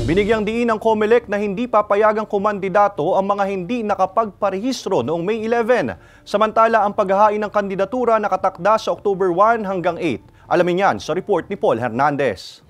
Binigyang diin ng COMELEC na hindi papayagang kumandidato ang mga hindi nakapagparehistro noong May 11. Samantala, ang paghahain ng kandidatura nakatakda sa October 1 hanggang 8. Alamin yan sa report ni Paul Hernandez.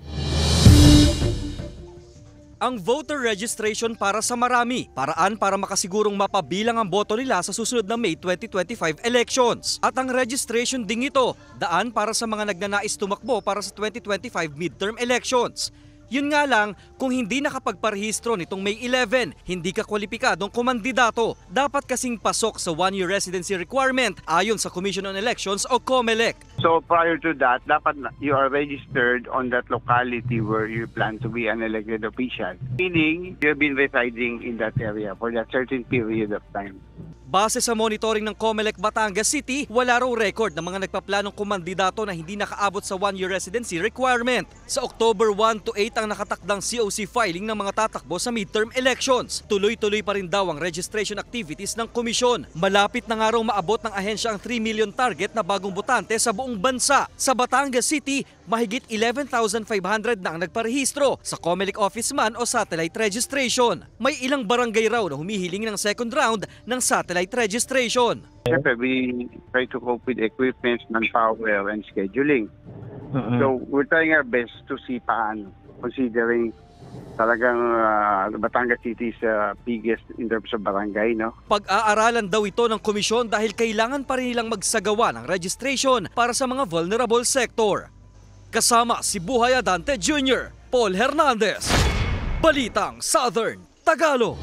Ang voter registration para sa marami, paraan para makasigurong mapabilang ang boto nila sa susunod na May 2025 elections. At ang registration ding ito, daan para sa mga nagnanais tumakbo para sa 2025 midterm elections. Yun nga lang, kung hindi nakapagparehistro nitong May 11, hindi ka kwalipikadong kumandidato. Dapat kasing pasok sa one-year residency requirement ayon sa Commission on Elections o COMELEC. So prior to that, dapat you are registered on that locality where you plan to be an elected official. Meaning, you have been residing in that area for that certain period of time. Base sa monitoring ng COMELEC Batangas City, wala raw record ng mga nagpaplanong kumandidato na hindi nakaabot sa one-year residency requirement. Sa October 1 to 8 ang nakatakdang COC filing ng mga tatakbo sa midterm elections. Tuloy-tuloy pa rin daw ang registration activities ng komisyon. Malapit na nga raw maabot ng ahensya ang 3 million target na bagong botante sa buong bansa. Sa Batangas City, mahigit 11,500 na ang nagparehistro sa COMELEC office man o satellite registration. May ilang barangay raw na humihiling ng second round ng satellite registration. Siyempre, we try to cope with equipment, manpower, and scheduling. So we're trying our best to see paano, considering talagang Batangas City is biggest in terms of barangay, no? Pag-aaralan daw ito ng komisyon dahil kailangan pa rin nilang magsagawa ng registration para sa mga vulnerable sector. Kasama si Buhay Adante Jr., Paul Hernandez, Balitang Southern Tagalog.